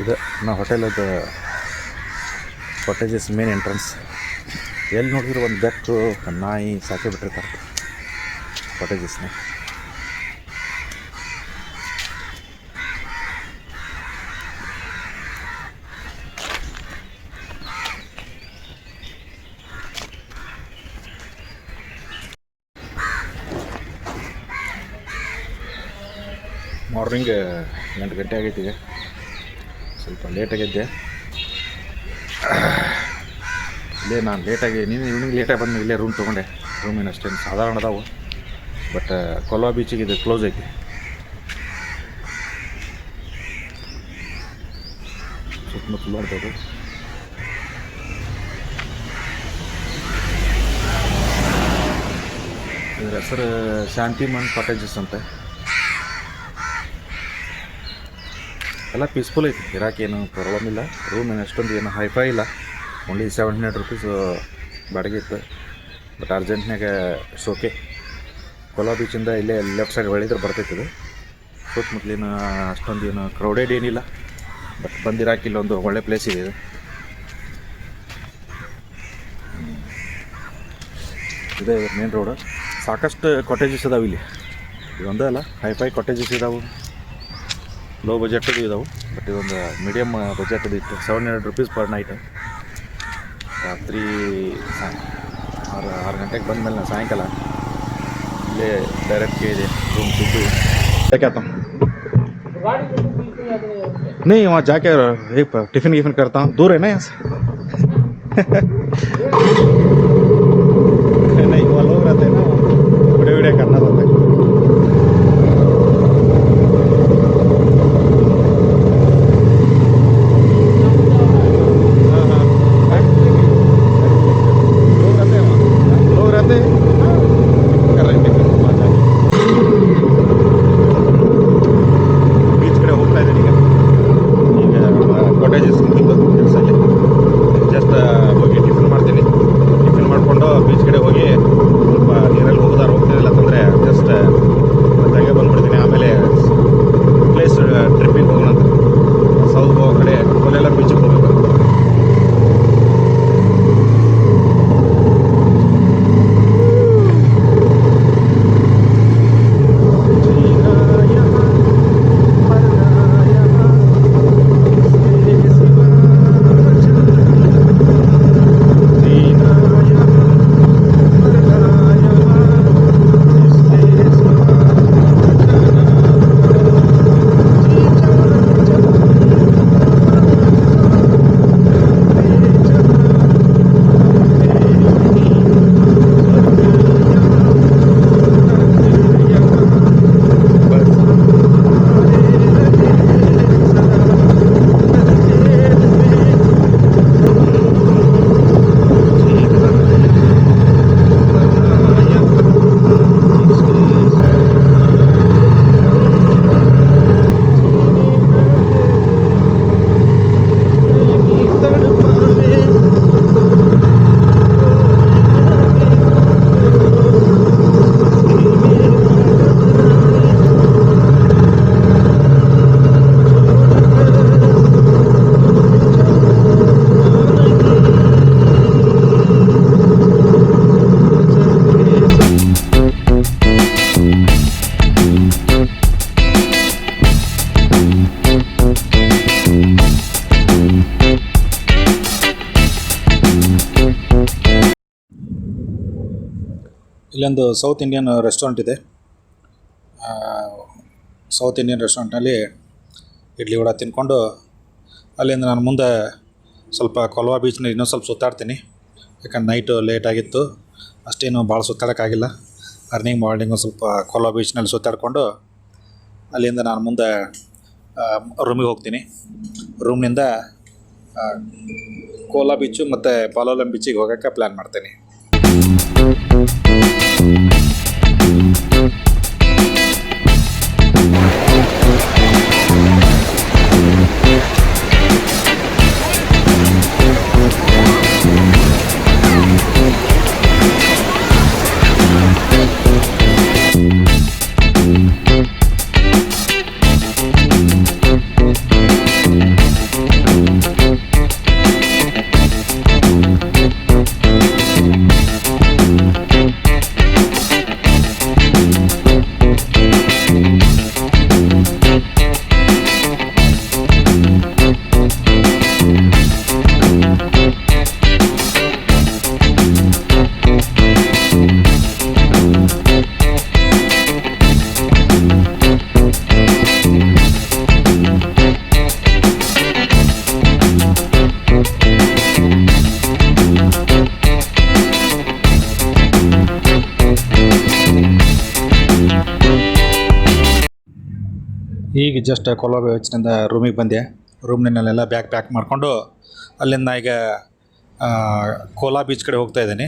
ಇದು ನಾವು ಹೋಟೆಲದ cottages main entrance. ಎಲ್ಲಿ ನೋಡಿದ್ರು ಒಂದು ಬೆಕ್ಕು ಒಂದು ನಾಯಿ ಸಾಕೇ ಬಿಟ್ಟಿರ್ತಾರೆ ಕಾಟೇಜಸ್ನ. ಮಾರ್ನಿಂಗ್ 8 ಗಂಟೆ ಆಗೈತಿ. ಈಗ ಸ್ವಲ್ಪ ಲೇಟಾಗಿದ್ದೆ. ಇಲ್ಲೇ ನಾನು ಲೇಟಾಗಿ ಈವ್ನಿಂಗ್ ಲೇಟಾಗಿ ಬಂದು ಇಲ್ಲೇ ರೂಮ್ ತೊಗೊಂಡೆ. ರೂಮಿನ ಅಷ್ಟೇನು ಸಾಧಾರಣ ಅದಾವು, ಬಟ್ ಕೊಲ್ವಾ ಬೀಚಿಗೆ ಇದು ಕ್ಲೋಸ್ ಐತಿ. ಸುತ್ತಮುತ್ತಲು ಮಾಡ್ಬೋದು. ಇದ್ರ ಹೆಸರು ಶಾಂತಿಮನ್ ಕಾಟೇಜಸ್ ಅಂತ. ಎಲ್ಲ ಪೀಸ್ಫುಲ್ ಐತಿ, ಇರಾಕೇನು ಪ್ರಾಬ್ಲಮ್ ಇಲ್ಲ. ರೂಮ್ ಏನು ಅಷ್ಟೊಂದು ಏನು ಹೈಫೈ ಇಲ್ಲ. ಓನ್ಲಿ 700 ರೂಪೀಸ್ ಬಾಡಿಗೆ ಇತ್ತು. ಬಟ್ ಅರ್ಜೆಂಟ್ನಾಗ ಶೋಕೆ ಕೊಲ್ವಾ ಬೀಚಿಂದ ಇಲ್ಲೇ ಲೆಫ್ಟ್ ಸೈಡ್ ಹೊಳಿದ್ರೆ ಬರ್ತೈತಿದು. ಸುತ್ತಮುತ್ತಲಿನ ಅಷ್ಟೊಂದು ಏನು ಕ್ರೌಡೆಡ್ ಏನಿಲ್ಲ, ಬಟ್ ಬಂದಿರಾಕ ಇಲ್ಲೊಂದು ಒಳ್ಳೆ ಪ್ಲೇಸ್ ಇದೆ ಇದು. ಇದೇ ಮೇನ್ ರೋಡು. ಸಾಕಷ್ಟು ಕಾಟೇಜಸ್ ಇದಾವೆ ಇಲ್ಲಿ. ಇದೊಂದೇ ಅಲ್ಲ, ಹೈಫೈ ಕಾಟೇಜಸ್ ಇದಾವೆ, ಲೋ ಬಜೆಟದು ಇದಾವೆ. ಬಟ್ ಇದೊಂದು ಮೀಡಿಯಮ್ ಬಜೆಟದು ಇತ್ತು. 700 ರೂಪೀಸ್ ಪರ್ ನೈಟ್. ರಾತ್ರಿ 6 ಗಂಟೆಗೆ ಬಂದಮೇಲೆ ನಾನು ಸಾಯಂಕಾಲ ಇಲ್ಲೇ ಡೈರೆಕ್ಟ್ ಕೇಳಿದೆ रूम सिद्धू क्या आता हूँ नहीं वहाँ जाके एक टिफ़िन गिफ़िन करता हूँ. दूर है ना यहाँ से नहीं वो लोग रहते हैं ना, वीडियो वीडियो करना रहता है. ಇಲ್ಲೊಂದು ಸೌತ್ ಇಂಡಿಯನ್ ರೆಸ್ಟೋರೆಂಟ್ ಇದೆ. ಸೌತ್ ಇಂಡಿಯನ್ ರೆಸ್ಟೋರೆಂಟ್ನಲ್ಲಿ ಇಡ್ಲಿ ವಡೆ ತಿನ್ಕೊಂಡು ಅಲ್ಲಿಂದ ನಾನು ಮುಂದೆ ಸ್ವಲ್ಪ ಕೊಲ್ವಾ ಬೀಚ್ನ ಇನ್ನೊಂದು ಸ್ವಲ್ಪ ಸುತ್ತಾಡ್ತೀನಿ. ಯಾಕಂದ್ರೆ ನೈಟು ಲೇಟ್ ಆಗಿತ್ತು, ಅಷ್ಟೇನು ಭಾಳ ಸುತ್ತಾಡೋಕ್ಕಾಗಿಲ್ಲ. ಅರ್ನಿಂಗ್ ಮಾರ್ನಿಂಗ್ ಒಂದು ಸ್ವಲ್ಪ ಕೊಲ್ವಾ ಬೀಚ್ನಲ್ಲಿ ಸುತ್ತಾಡಿಕೊಂಡು ಅಲ್ಲಿಂದ ನಾನು ಮುಂದೆ ರೂಮಿಗೆ ಹೋಗ್ತೀನಿ. ರೂಮ್ನಿಂದ ಕೋಲಾ ಬೀಚು ಮತ್ತು ಪಾಲೋಲಂ ಬೀಚಿಗೆ ಹೋಗೋಕ್ಕೆ ಪ್ಲ್ಯಾನ್ ಮಾಡ್ತೀನಿ. ಈಗ ಜಸ್ಟ್ ಕೊಲ್ವಾ ಬೀಚ್ನಿಂದ ರೂಮಿಗೆ ಬಂದೆ. ರೂಮ್ನಲ್ಲೆಲ್ಲ ಬ್ಯಾಗ್ ಪ್ಯಾಕ್ ಮಾಡಿಕೊಂಡು ಅಲ್ಲಿಂದ ಈಗ ಕೋಲಾ ಬೀಚ್ ಕಡೆ ಹೋಗ್ತಾ ಇದ್ದೀನಿ.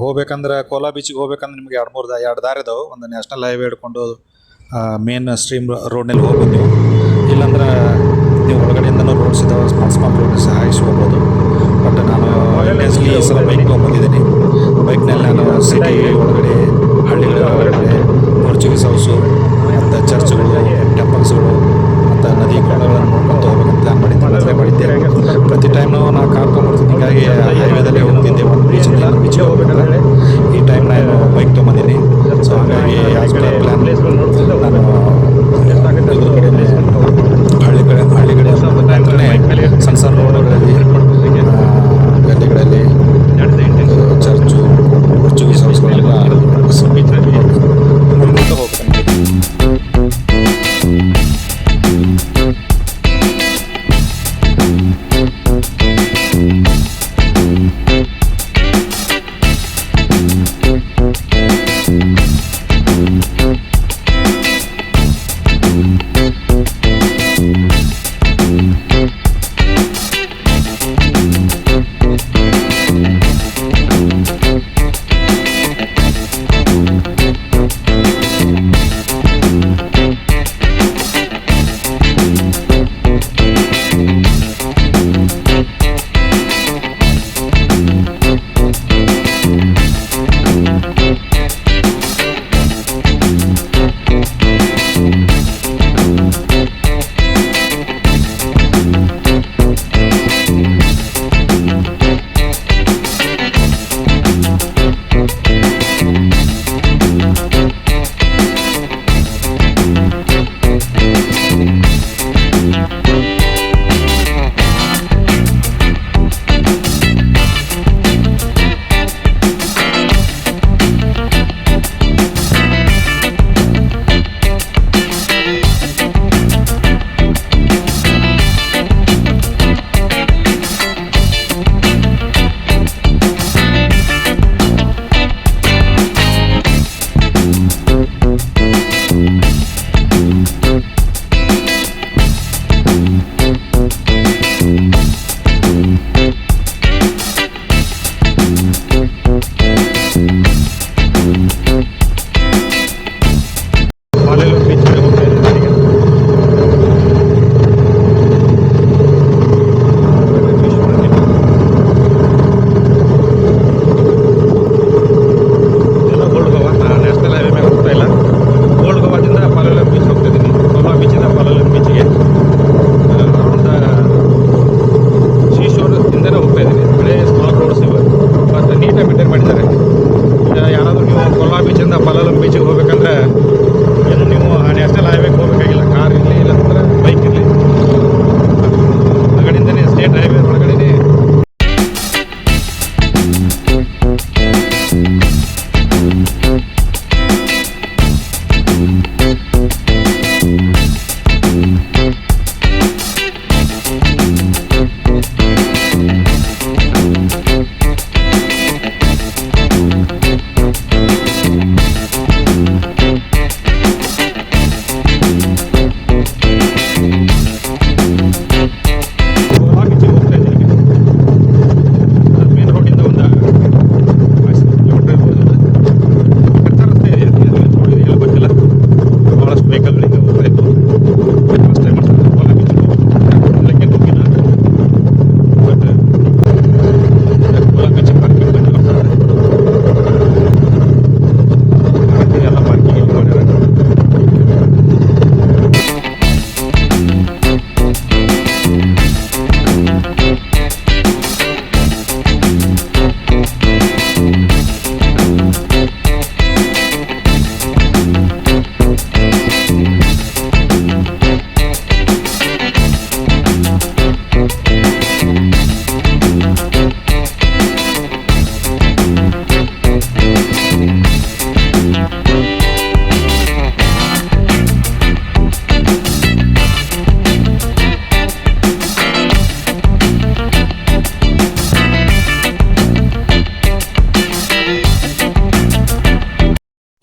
ಹೋಗ್ಬೇಕಂದ್ರೆ ಕೋಲಾ ಬೀಚಿಗೆ ಹೋಗ್ಬೇಕಂದ್ರೆ ನಿಮಗೆ ಎರಡು ದಾರಿ ಇದಾವೆ. ಒಂದು ನ್ಯಾಷನಲ್ ಹೈವೇ ಹಿಡ್ಕೊಂಡು ಮೇನ್ ಸ್ಟ್ರೀಮ್ ರೋಡ್ನಲ್ಲಿ ಹೋಗ್ಬೋದು ನೀವು. ಇಲ್ಲಾಂದ್ರೆ ನೀವು ಒಳಗಡೆಯಿಂದನೂ ರೋಡ್ಸ್ ಇದಾವೆ, ಸ್ಮಾಲ್ ರೋಡ್ಸ್ ಹಾಯಿಸಿ ಹೋಗ್ಬೋದು. ಬಟ್ ನಾನು ಇಂಟೆನ್ಸ್ಲಿ ಈ ಸಲ ಬೈಕ್ ತೊಗೊಂಬಂದಿದ್ದೀನಿ. ಬೈಕ್ನಲ್ಲಿ ನಾನು ಸಿಟಿ ಒಳಗಡೆ, ಹಳ್ಳಿಗಳ ಒಳಗಡೆ ಪೋರ್ಚುಗೀಸ್ ಹೌಸು ಮತ್ತು ಚರ್ಚ್ಗಳು, ಟೆಂಪಲ್ಸ್ಗಳು ಮತ್ತು ನದಿ ಕೊಳಗಳನ್ನು ನೋಡ್ಕೊಂಡು ಹೋಗ್ಬೇಕಂತ ಟ್ರೈ ಮಾಡಿದ್ದೆ. ಪ್ರತಿ ಟೈಮ್ನು ನಾನು ಕಾರ್ ತೊಗೊಂಬರ್ತೀನಿ. ಹೀಗಾಗಿ ಹೈವೇದಲ್ಲೇ ಹೋಗ್ತಿದ್ದೆ ಒಂದು ಬೀಚಿಂದ ಇನ್ನೊಂದು ಬೀಚಿಗೆ ಹೋಗ್ಬೇಕಂದ್ರೆ. ಈ ಟೈಮ್ ನಾನು ಬೈಕ್ ತೊಗೊಂಬಂದಿನಿ. ಸೊ ಹಾಗಾಗಿ ಆಸ್ ಪರ್ ಪ್ಲ್ಯಾನ್ ನಾನು ಇದ್ರ ಕಡೆನೇ ಹಳ್ಳಿ ಕಡೆ ಅಂತಲೇ ಸಣ್ಣ ರೋಡ್ಗಳಲ್ಲಿ, ಗಲ್ಲಿಗಳಲ್ಲಿ ಚರ್ಚು, ಪೋರ್ಚುಗೀಸ್ ಹೌಸ್ಗಳೆಲ್ಲ ನೋಡ್ಕೊಳ್ತಾ ಹೋಗ್ತೀನಿ.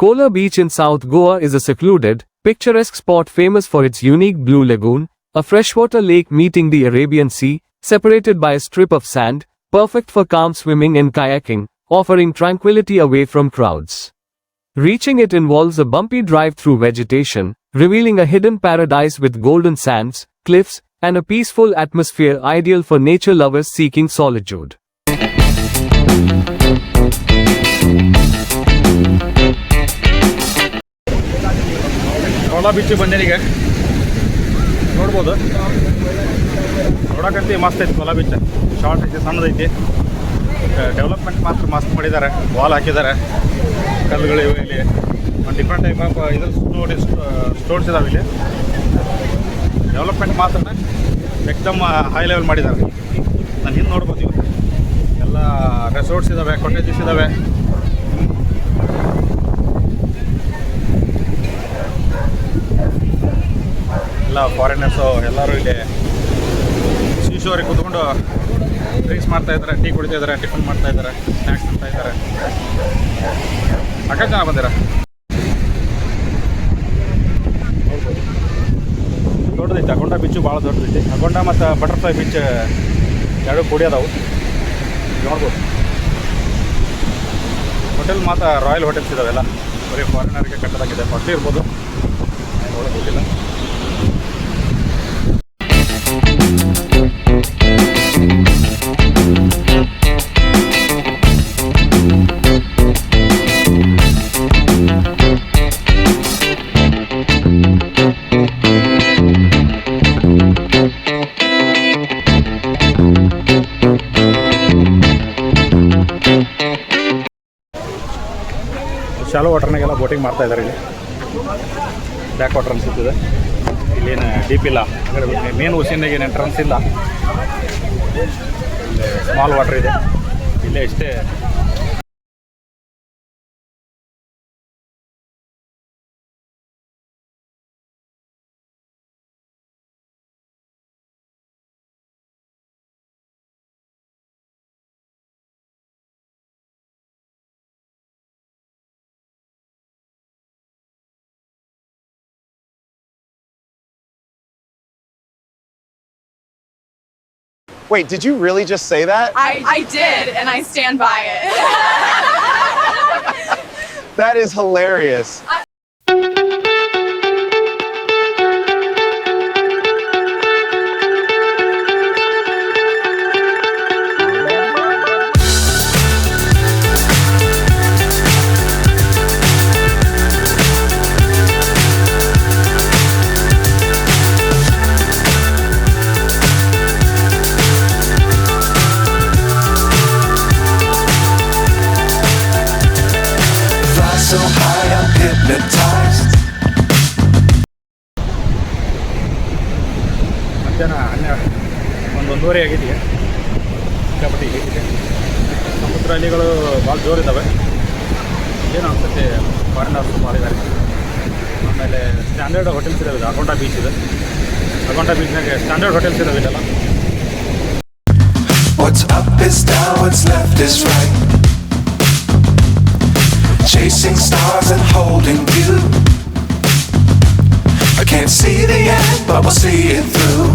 Kolar Beach in South Goa is a secluded, picturesque spot famous for its unique blue lagoon, a freshwater lake meeting the Arabian Sea, separated by a strip of sand, perfect for calm swimming and kayaking, offering tranquility away from crowds. Reaching it involves a bumpy drive through vegetation, revealing a hidden paradise with golden sands, cliffs, and a peaceful atmosphere ideal for nature lovers seeking solitude. Cola ಬೀಚಿಗೆ ಬಂದೇನೀಗ ನೋಡ್ಬೋದು. ನೋಡೋಕಂತ ಮಸ್ತ್ ಐತಿ Cola beach. Short ಐತಿ, ಸಣ್ಣದೈತಿ. Development ಮಾತ್ರ ಮಸ್ತ್ ಮಾಡಿದ್ದಾರೆ. Wall ಹಾಕಿದ್ದಾರೆ, ಕಲ್ಲುಗಳಿವೆ ಇಲ್ಲಿ. ಒಂದು ಡಿಫ್ರೆಂಟ್ ಟೈಪ್ ಆಫ್ ಇದ್ರ ಸ್ಟೋನ್ಸ್ ಇದಾವೆ ಇಲ್ಲಿ. ಡೆವಲಪ್ಮೆಂಟ್ ಮಾತ್ರ ಎಕ್ದಮ್ ಹೈ ಲೆವೆಲ್ ಮಾಡಿದ್ದಾರೆ. ನಾನು ಹಿಂದೆ ನೋಡ್ಬೋದು, ಇವು ಎಲ್ಲ ರೆಸಾರ್ಟ್ಸ್ ಇದ್ದಾವೆ, ಕಾಟೇಜಸ್ ಇದ್ದಾವೆ. ಎಲ್ಲ ಫಾರಿನರ್ಸು ಎಲ್ಲರೂ ಇಲ್ಲಿ ಸೀಶೋರಿಗೆ ಕೂತ್ಕೊಂಡು ಡ್ರಿಂಕ್ಸ್ ಮಾಡ್ತಾಯಿದ್ದಾರೆ, ಟೀ ಕುಡಿತಾಯಿದ್ದಾರೆ, ಟಿಫನ್ ಮಾಡ್ತಾಯಿದ್ದಾರೆ, ಸ್ನ್ಯಾಕ್ಸ್ ಮಾಡ್ತಾಯಿದ್ದಾರೆ. ಸಾಕಷ್ಟು ಜನ ಬಂದಿರ. ನೋಡ್ಬೋದು, ದೊಡ್ಡದೈತೆ. ಅಗೊಂಡ ಬೀಚು ಭಾಳ ದೊಡ್ಡದೈತಿ. ಅಗೊಂಡ ಮತ್ತು ಬಟರ್ಫ್ಲೈ ಬೀಚ್ ಎರಡು ಕೂಡಿ ಅದಾವು. ನೋಡ್ಬೋದು. ಹೋಟೆಲ್ ಮಾತ್ರ ರಾಯಲ್ ಹೋಟೆಲ್ಸ್ ಇದಾವೆಲ್ಲ. ಬರೀ ಫಾರಿನರ್ಗೆ ಕಟ್ಟದಾಗಿದೆ. ಕಾಸ್ಟ್ಲಿ ಇರ್ಬೋದು, ನೋಡೋಕೆ ಗೊತ್ತಿಲ್ಲ. ಶಾಲೋ ವಾಟರ್ನಾಗೆಲ್ಲ ಬೋಟಿಂಗ್ ಮಾಡ್ತಾ ಇದ್ದಾರೆ. ಇಲ್ಲಿ ಬ್ಯಾಕ್ ವಾಟರ್ ಅನಿಸುತ್ತಿದೆ. ಇಲ್ಲೇನು ಡೀಪ್ ಇಲ್ಲ, ಮೇನ್ ಓಷನ್ಗೆ ಏನು ಎಂಟ್ರನ್ಸ್ ಇಲ್ಲ. ಇಲ್ಲಿ ಸ್ಮಾಲ್ ವಾಟರ್ ಇದೆ. ಇಲ್ಲೇ ಇಷ್ಟೇ. Wait, did you really just say that? I did, and I stand by it. That is hilarious. So high, I'm hypnotized. ಮಧ್ಯಾಹ್ನ 11:30 ಆಗಿದೆಯಾ. ಸಿಕ್ಕಾಪಟ್ಟಿ ಹೇಗಿದೆ. ಸಮುದ್ರ ಅಲೆಗಳು ಭಾಳ ಜೋರಿದ್ದಾವೆ. ಏನು ಅನ್ಸುತ್ತೆ, ಫಾರಿನರ್ಸ್ ಮಾಡಿದ್ದಾರೆ. ಆಮೇಲೆ ಸ್ಟ್ಯಾಂಡರ್ಡ್ ಹೋಟೆಲ್ಸ್ ಇದಾವೆ. ಅಗೊಂಡ ಬೀಚ್ ಇದೆ. ಅಗೊಂಡ ಬೀಚ್ನಾಗೆ ಸ್ಟ್ಯಾಂಡರ್ಡ್ ಹೋಟೆಲ್ಸ್ ಇದಾವೆ ಇದೆಲ್ಲ. What's up is down, what's left is right. Chasing stars and holding you. I can't see the end, but we'll see it through.